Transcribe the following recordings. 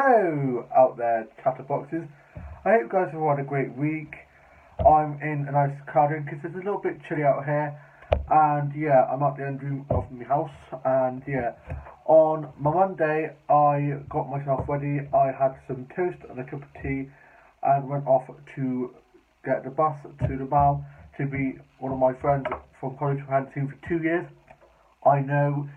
Hello out there, chatterboxes. I hope you guys have had a great week. I'm in a nice cardigan because it's a little bit chilly out here. And yeah, I'm at the end room of my house. And yeah, on my Monday, I got myself ready. I had some toast and a cup of tea and went off to get the bus to the Mall to meet one of my friends from college who I hadn't seen for 2 years. I know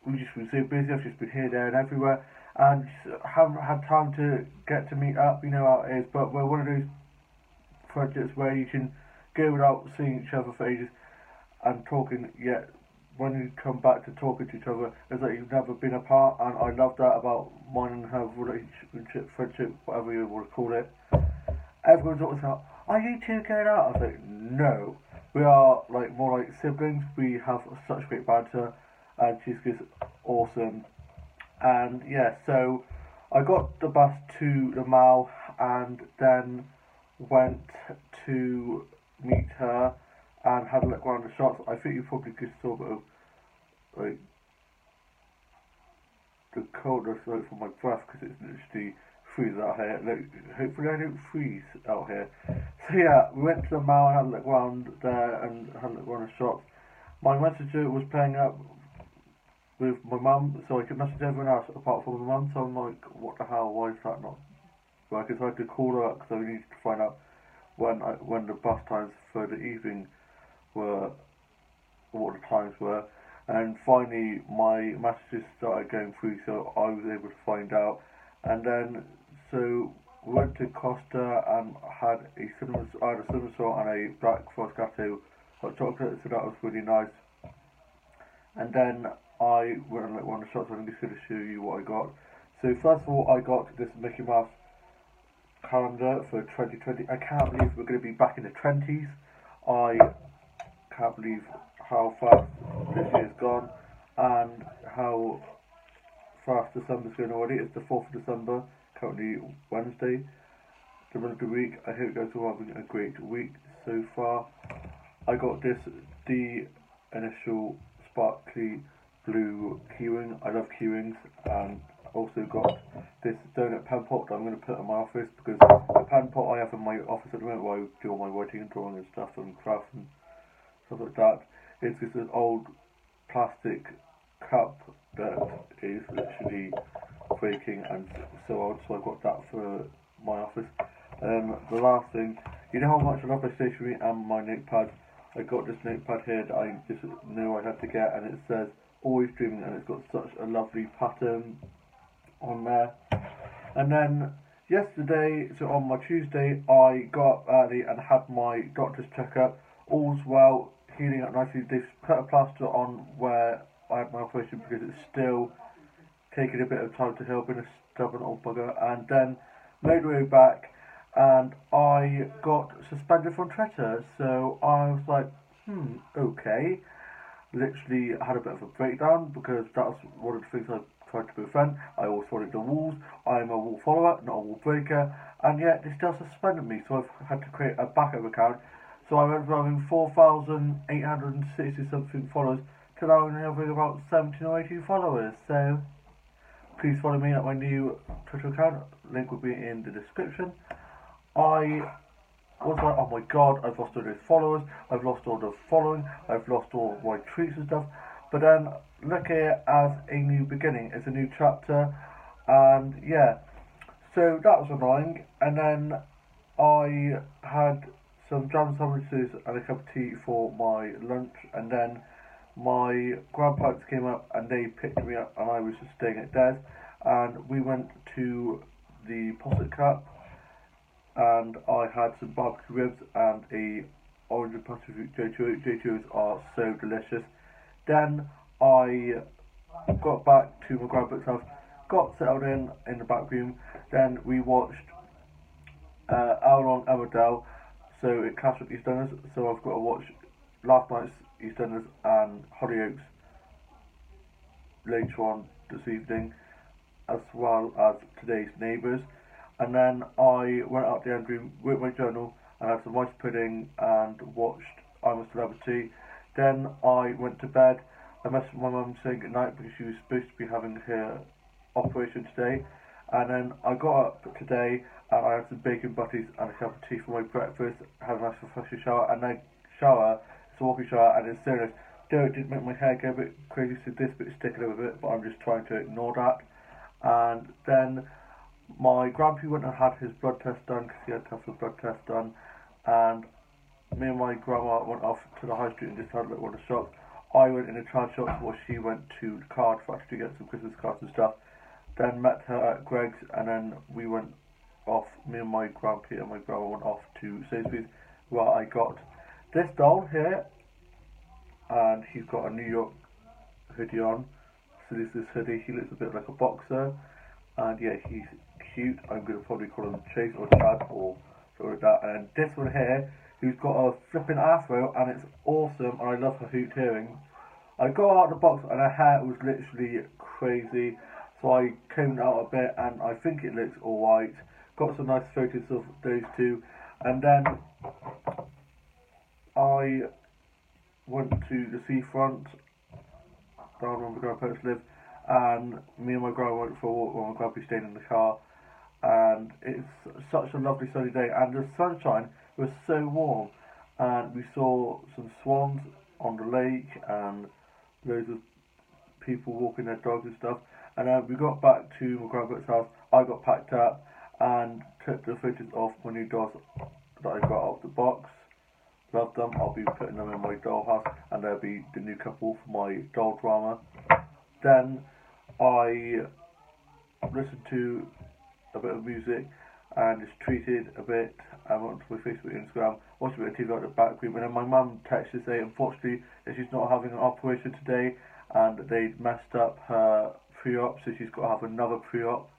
we've just been so busy, I've just been here, there and everywhere and haven't had time to get to meet up, you know how it is, but we're one of those projects where you can go without seeing each other for ages and talking, yet when you come back to talking to each other, it's like you've never been apart, and I love that about mine and her relationship, friendship, whatever you want to call it. Everyone's always like, are you two going out? I was like, no. We are like more like siblings. We have such great banter, and she's just awesome. And yeah, so I got the bus to the Mall and then went to meet her and had a look around the shops. I think you probably just saw a bit of like the coldness like from my breath because it's literally freezing out here. Like, hopefully I don't freeze out here. So yeah, we went to the Mall and had a look around there and had a look around the shops. My messenger was playing up with my mum, so I could message everyone else apart from my mum. So I'm like, what the hell? Why is that not working? So I had to call her up because I needed to find out when the bus times for the evening were, what the times were. And finally, my messages started going through, so I was able to find out. And then, so we went to Costa and had a cinnamon roll and a black forest gâteau hot chocolate. So that was really nice. And then I went and looked one of the shops, and I'm just going to show you what I got. So first of all, I got this Mickey Mouse calendar for 2020. I can't believe we're going to be back in the 20s. I can't believe how fast this year's gone and how fast December's going already. It's the 4th of December, currently Wednesday, the middle of the week. I hope you guys are having a great week so far. I got the initial sparkly blue keyring. I love keyrings, and also got this donut pen pot that I'm going to put in my office because the pen pot I have in my office at the moment where I do all my writing and drawing and stuff and craft and stuff like that. It's just an old plastic cup that is literally breaking and so old, so I got that for my office. The last thing, you know how much I love my stationery and my notepad. I got this notepad here that I just knew I had to get, and it says always dreaming, and it's got such a lovely pattern on there. And then yesterday, so on my Tuesday, I got up early and had my doctor's checkup. All's well, healing up nicely. They've put a plaster on where I had my operation because it's still taking a bit of time to heal, been a stubborn old bugger. And then made my way back, and I got suspended from Twitter. So I was like, okay. Literally had a bit of a breakdown because that's one of the things I tried to prevent. I always followed the rules. I'm a rule follower, not a rule breaker, and yet they still suspended me. So I've had to create a backup account. So I went from having 4,860 something followers to now only having about 17 or 18 followers. So please follow me at my new Twitter account. Link will be in the description. I was like, oh my god, I've lost all those followers, I've lost all the following, I've lost all my tweets and stuff. But then look at it as a new beginning, it's a new chapter, and yeah. So that was annoying. And then I had some jam sandwiches and a cup of tea for my lunch, and then my grandparents came up and they picked me up, and I was just staying at theirs, and we went to the Posset Cup, and I had some barbecue ribs and a orange and passion fruit JTOs. JTOs are so delicious. Then I got back to my grandparents' house, got settled in the back room. Then we watched How Long Emmerdale, so it clashed with EastEnders. So I've got to watch last night's EastEnders and Hollyoaks later on this evening, as well as today's Neighbours. And then I went out the end room with my journal and had some rice pudding and watched I'm a Celebrity. Then I went to bed. I messaged my mum saying good night because she was supposed to be having her operation today, And then I got up today and I had some bacon butties and a cup of tea for my breakfast, had a nice refreshing shower, and then shower, it's a walking shower, and it's serious. Though it did make my hair go a bit crazy, so this bit's sticking over a bit, but I'm just trying to ignore that. And then my grandpa went and had his blood test done because he had to have the blood test done, and me and my grandma went off to the high street and just had a look at the shops. I went in the child shops while she went to the card factory to get some Christmas cards and stuff. Then met her at Greg's, and then we went off. Me and my grandpa and my grandma went off to Sainsbury's, where I got this doll here, and he's got a New York hoodie on. So this hoodie. He looks a bit like a boxer, and yeah, he's cute. I'm gonna probably call him Chase or Chad or something like that. And this one here, who's got a flipping afro, and it's awesome, and I love her hoot earrings. I got out of the box and her hair was literally crazy, so I combed it out a bit and I think it looks alright. Got some nice photos of those two, and then I went to the seafront down where my grandparents live, and me and my grandma went for a walk while my grandpa stayed in the car, and it's such a lovely sunny day, and the sunshine was so warm, and we saw some swans on the lake and loads of people walking their dogs and stuff. And then we got back to my grandparents' house. I got packed up and took the photos of my new dolls that I got out of the box. Love them. I'll be putting them in my doll house, and they'll be the new couple for my doll drama. Then I listened to a bit of music and just tweeted a bit. I went to my Facebook and Instagram, watched a bit of TV out the back room, and then my mum texted to say, unfortunately, that she's not having an operation today, and they messed up her pre-op, so she's got to have another pre-op.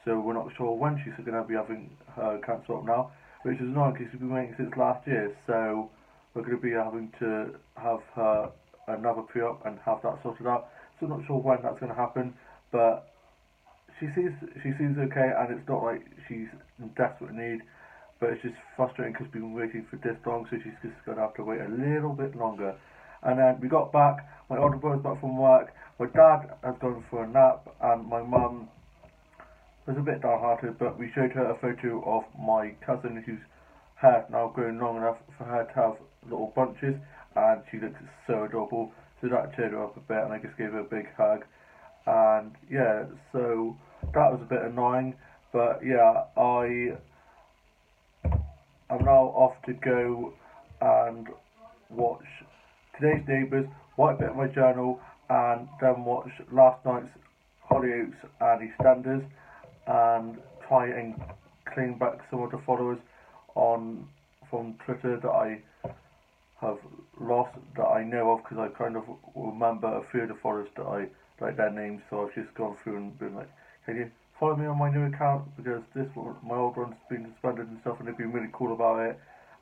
So we're not sure when she's going to be having her cancer up now, which is annoying because she's been waiting since last year. So we're going to be having to have her another pre-op and have that sorted out. So I'm not sure when that's going to happen, but she seems okay, and it's not like she's in desperate need, but it's just frustrating because we've been waiting for this long, so she's just going to have to wait a little bit longer. And then we got back, my older brother's back from work, my dad has gone for a nap, and my mum was a bit downhearted, but we showed her a photo of my cousin whose hair now grown long enough for her to have little bunches, and she looks so adorable, so that cheered her up a bit, and I just gave her a big hug. And yeah, so that was a bit annoying, but yeah, I am now off to go and watch Today's Neighbours, write a bit of my journal, and then watch last night's Hollyoaks and EastEnders, and try and claim back some of the followers from Twitter that I have lost, that I know of, because I kind of remember a few of the followers that I like their names, so I've just gone through and been like, can you follow me on my new account, because this one, my old one's been suspended and stuff, and they've been really cool about it.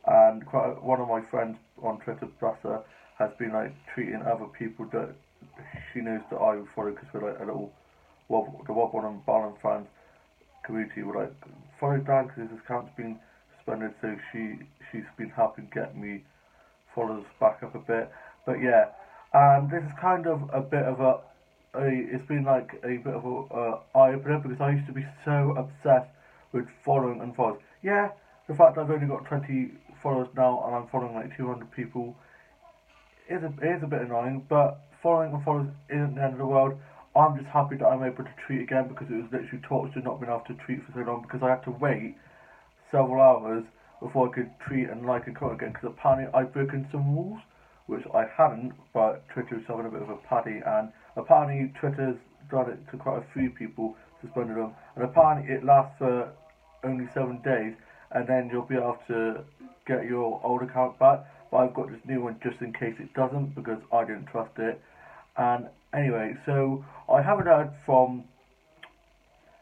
And one of my friends on Twitter, Brasser, has been like treating other people that she knows that I follow, because we're like a little the Wob One and Barnum fans community. We're like, follow Dan because his account's been suspended, so she's been helping get me followers back up a bit. But yeah, and this is kind of a bit of it's been like a bit of a eye opener, because I used to be so obsessed with following and followers. Yeah, the fact that I've only got 20 followers now and I'm following like 200 people is a bit annoying, but following and followers isn't the end of the world. I'm just happy that I'm able to tweet again, because it was literally torture not being able to tweet for so long, because I had to wait several hours before I could tweet and like and comment again, because apparently I'd broken some rules, which I hadn't, but Twitter was having a bit of a paddy, and apparently Twitter's done it to quite a few people, suspended them, and apparently it lasts for only 7 days, and then you'll be able to get your old account back. But I've got this new one just in case it doesn't, because I didn't trust it. And anyway, so I haven't heard from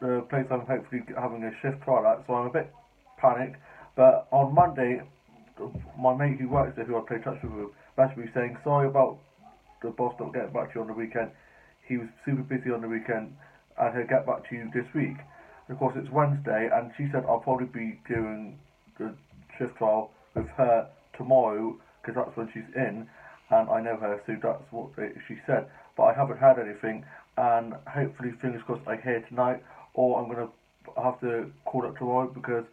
the place I'm hopefully having a shift trial at, so I'm a bit panicked. But on Monday, my mate who works there, who I play touch with, messaged me saying, sorry about the boss not getting back to you on the weekend. He was super busy on the weekend, and he'll get back to you this week. And of course, it's Wednesday, and she said I'll probably be doing the shift trial with her tomorrow, because that's when she's in, and I know her, so that's what she said. But I haven't heard anything, and hopefully, fingers crossed, I hear tonight, or I'm going to have to call up tomorrow because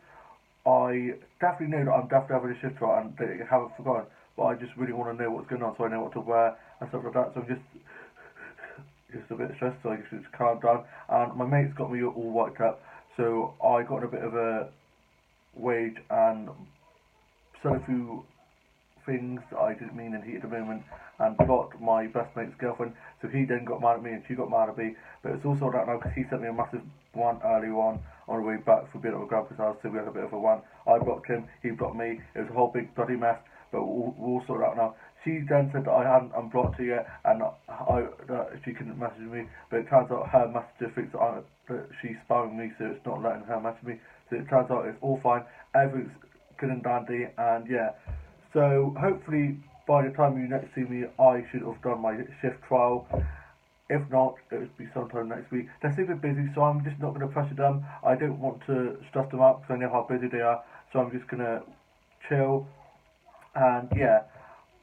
I definitely know that I'm definitely having a shift trial and they haven't forgotten. But I just really want to know what's going on so I know what to wear and stuff like that. So I'm just a bit stressed, so I just calm down. And my mate's got me all worked up, so I got in a bit of a wage and said a few things that I didn't mean in heat at the moment and blocked my best mate's girlfriend. So he then got mad at me and she got mad at me. But it's also that now because he sent me a massive one early on the way back from being at my grandpa's house, so we had a bit of a one. I blocked him, he blocked me. It was a whole big bloody mess. But we'll sort it out now. She then said that I hadn't unblocked her yet and that she couldn't message me. But it turns out her messenger thinks that she's spamming me, so it's not letting her message me. So it turns out it's all fine. Everything's good and dandy, and yeah. So hopefully by the time you next see me, I should have done my shift trial. If not, it will be sometime next week. They're super busy, so I'm just not going to pressure them. I don't want to stress them out because I know how busy they are. So I'm just going to chill. And yeah,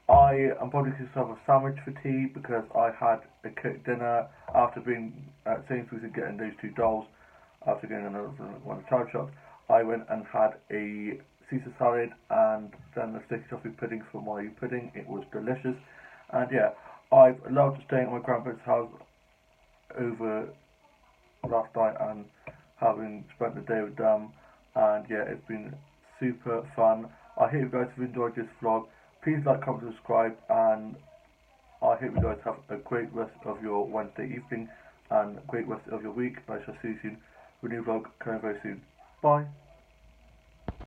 I am probably going to have a sandwich for tea because I had a cooked dinner after being at Sainsbury's and getting those 2 dolls. After getting another one of the child shops, I went and had a Caesar salad and then the sticky toffee pudding for my pudding. It was delicious. And yeah, I've loved staying at my grandparents' house over last night and having spent the day with them. And yeah, it's been super fun. I hope you guys have enjoyed this vlog. Please like, comment, subscribe, and I hope you guys have a great rest of your Wednesday evening and a great rest of your week. I shall see you soon with a new vlog coming very soon. Bye.